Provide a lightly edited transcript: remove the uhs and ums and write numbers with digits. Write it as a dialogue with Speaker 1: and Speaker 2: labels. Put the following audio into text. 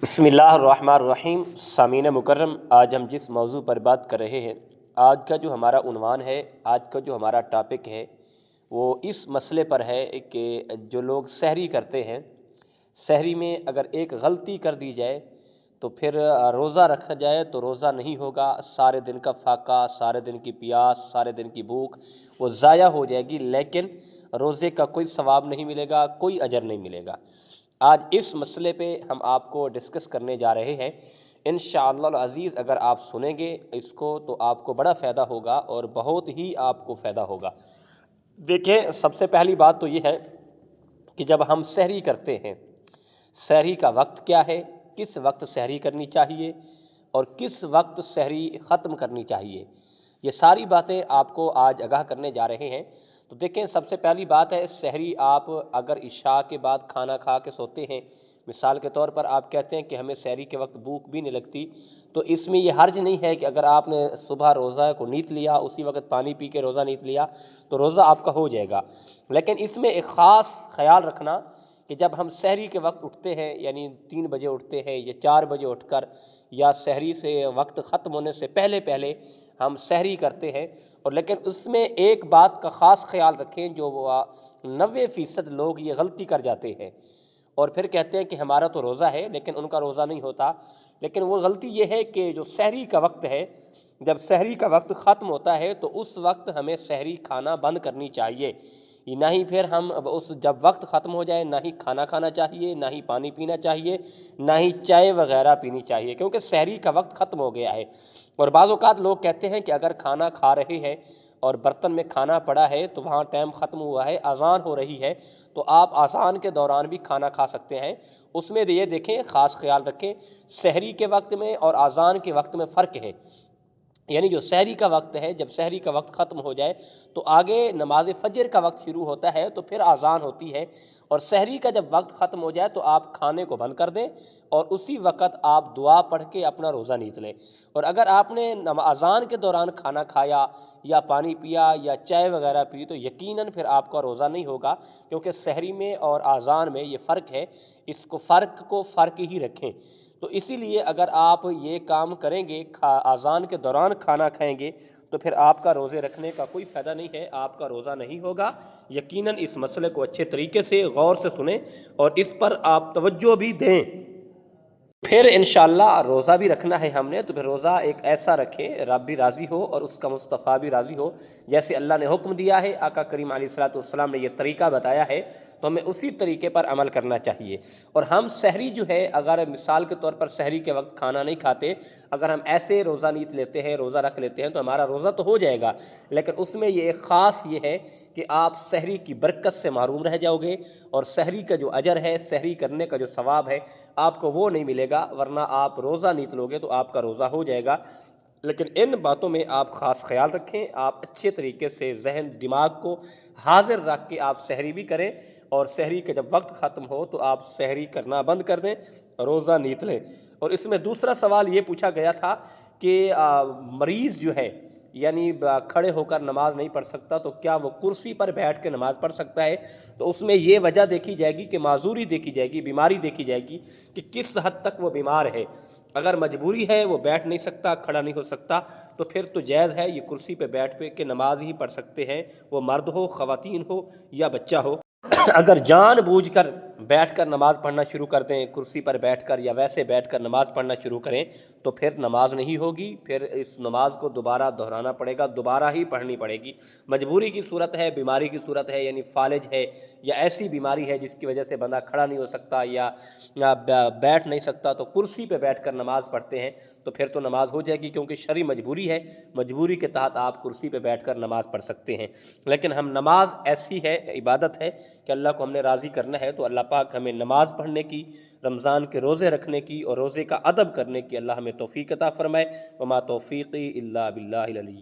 Speaker 1: بسم اللہ الرحمن الرحیم۔ سامعین مکرم، آج ہم جس موضوع پر بات کر رہے ہیں، آج کا جو ہمارا عنوان ہے، آج کا جو ہمارا ٹاپک ہے، وہ اس مسئلے پر ہے کہ جو لوگ سحری کرتے ہیں، سحری میں اگر ایک غلطی کر دی جائے تو پھر روزہ رکھا جائے تو روزہ نہیں ہوگا، سارے دن کا فاقہ، سارے دن کی پیاس، سارے دن کی بھوک وہ ضائع ہو جائے گی، لیکن روزے کا کوئی ثواب نہیں ملے گا، کوئی اجر نہیں ملے گا۔ آج اس مسئلے پہ ہم آپ کو ڈسکس کرنے جا رہے ہیں۔ انشاءاللہ العزیز اگر آپ سنیں گے اس کو تو آپ کو بڑا فائدہ ہوگا اور بہت ہی آپ کو فائدہ ہوگا۔ دیکھیں، سب سے پہلی بات تو یہ ہے کہ جب ہم سحری کرتے ہیں، سحری کا وقت کیا ہے، کس وقت سحری کرنی چاہیے اور کس وقت سحری ختم کرنی چاہیے، یہ ساری باتیں آپ کو آج آگاہ کرنے جا رہے ہیں۔ تو دیکھیں، سب سے پہلی بات ہے، سحری آپ اگر عشاء کے بعد کھانا کھا کے سوتے ہیں، مثال کے طور پر آپ کہتے ہیں کہ ہمیں سحری کے وقت بھوک بھی نہیں لگتی، تو اس میں یہ حرج نہیں ہے کہ اگر آپ نے صبح روزہ کو نیت لیا، اسی وقت پانی پی کے روزہ نیت لیا تو روزہ آپ کا ہو جائے گا۔ لیکن اس میں ایک خاص خیال رکھنا کہ جب ہم سحری کے وقت اٹھتے ہیں، یعنی 3 بجے اٹھتے ہیں یا 4 بجے اٹھ کر یا سحری سے وقت ختم ہونے سے پہلے پہلے ہم سحری کرتے ہیں، اور لیکن اس میں ایک بات کا خاص خیال رکھیں، جو 90% لوگ یہ غلطی کر جاتے ہیں اور پھر کہتے ہیں کہ ہمارا تو روزہ ہے لیکن ان کا روزہ نہیں ہوتا۔ لیکن وہ غلطی یہ ہے کہ جو سحری کا وقت ہے، جب سحری کا وقت ختم ہوتا ہے تو اس وقت ہمیں سحری کھانا بند کرنی چاہیے، نہ ہی پھر ہم جب وقت ختم ہو جائے نہ ہی کھانا کھانا چاہیے، نہ ہی پانی پینا چاہیے، نہ ہی چائے وغیرہ پینی چاہیے، کیونکہ سحری کا وقت ختم ہو گیا ہے۔ اور بعض اوقات لوگ کہتے ہیں کہ اگر کھانا کھا رہے ہیں اور برتن میں کھانا پڑا ہے تو وہاں ٹائم ختم ہوا ہے، اذان ہو رہی ہے، تو آپ اذان کے دوران بھی کھانا کھا سکتے ہیں۔ اس میں یہ دیکھیں، خاص خیال رکھیں، سحری کے وقت میں اور اذان کے وقت میں فرق ہے۔ یعنی جو سحری کا وقت ہے، جب سحری کا وقت ختم ہو جائے تو آگے نماز فجر کا وقت شروع ہوتا ہے، تو پھر اذان ہوتی ہے، اور سحری کا جب وقت ختم ہو جائے تو آپ کھانے کو بند کر دیں اور اسی وقت آپ دعا پڑھ کے اپنا روزہ نیت لیں۔ اور اگر آپ نے اذان کے دوران کھانا کھایا یا پانی پیا یا چائے وغیرہ پی تو یقیناً پھر آپ کا روزہ نہیں ہوگا، کیونکہ سحری میں اور اذان میں یہ فرق ہے، اس کو فرق ہی رکھیں۔ تو اسی لیے اگر آپ یہ کام کریں گے، اذان کے دوران کھانا کھائیں گے، تو پھر آپ کا روزے رکھنے کا کوئی فائدہ نہیں ہے، آپ کا روزہ نہیں ہوگا۔ یقیناً اس مسئلے کو اچھے طریقے سے غور سے سنیں اور اس پر آپ توجہ بھی دیں۔ پھر انشاءاللہ روزہ بھی رکھنا ہے ہم نے، تو پھر روزہ ایک ایسا رکھیں رب بھی راضی ہو اور اس کا مصطفیٰ بھی راضی ہو، جیسے اللہ نے حکم دیا ہے، آقا کریم علیہ الصلوۃ والسلام نے یہ طریقہ بتایا ہے، تو ہمیں اسی طریقے پر عمل کرنا چاہیے۔ اور ہم سحری جو ہے، اگر مثال کے طور پر سحری کے وقت کھانا نہیں کھاتے، اگر ہم ایسے روزہ نیت لیتے ہیں، روزہ رکھ لیتے ہیں، تو ہمارا روزہ تو ہو جائے گا، لیکن اس میں یہ ایک خاص یہ ہے کہ آپ سحری کی برکت سے محروم رہ جاؤ گے، اور سحری کا جو اجر ہے، سحری کرنے کا جو ثواب ہے، آپ کو وہ نہیں ملے گا، ورنہ آپ روزہ نیت لوگے تو آپ کا روزہ ہو جائے گا۔ لیکن ان باتوں میں آپ خاص خیال رکھیں، آپ اچھے طریقے سے ذہن دماغ کو حاضر رکھ کے آپ سحری بھی کریں، اور سحری کا جب وقت ختم ہو تو آپ سحری کرنا بند کر دیں، روزہ نیت لیں۔ اور اس میں دوسرا سوال یہ پوچھا گیا تھا کہ مریض جو ہے، یعنی کھڑے ہو کر نماز نہیں پڑھ سکتا، تو کیا وہ کرسی پر بیٹھ کے نماز پڑھ سکتا ہے؟ تو اس میں یہ وجہ دیکھی جائے گی کہ معذوری دیکھی جائے گی، بیماری دیکھی جائے گی کہ کس حد تک وہ بیمار ہے۔ اگر مجبوری ہے، وہ بیٹھ نہیں سکتا، کھڑا نہیں ہو سکتا، تو پھر تو جائز ہے، یہ کرسی پہ بیٹھ کے نماز ہی پڑھ سکتے ہیں، وہ مرد ہو، خواتین ہو یا بچہ ہو۔ اگر جان بوجھ کر بیٹھ کر نماز پڑھنا شروع کر دیں، کرسی پر بیٹھ کر یا ویسے بیٹھ کر نماز پڑھنا شروع کریں، تو پھر نماز نہیں ہوگی، پھر اس نماز کو دوبارہ دہرانا پڑے گا، دوبارہ ہی پڑھنی پڑے گی۔ مجبوری کی صورت ہے، بیماری کی صورت ہے، یعنی فالج ہے یا ایسی بیماری ہے جس کی وجہ سے بندہ کھڑا نہیں ہو سکتا یا بیٹھ نہیں سکتا، تو کرسی پہ بیٹھ کر نماز پڑھتے ہیں، تو پھر تو نماز ہو جائے گی، کیونکہ شرعی مجبوری ہے، مجبوری کے تحت آپ کرسی پہ بیٹھ کر نماز پڑھ سکتے ہیں۔ لیکن ہم نماز ایسی ہے، عبادت ہے کہ اللہ کو ہم نے راضی کرنا ہے، تو اللہ پاک ہمیں نماز پڑھنے کی، رمضان کے روزے رکھنے کی اور روزے کا ادب کرنے کی اللہ ہمیں توفیق عطا فرمائے۔ وما توفیقی الا باللہ العلی۔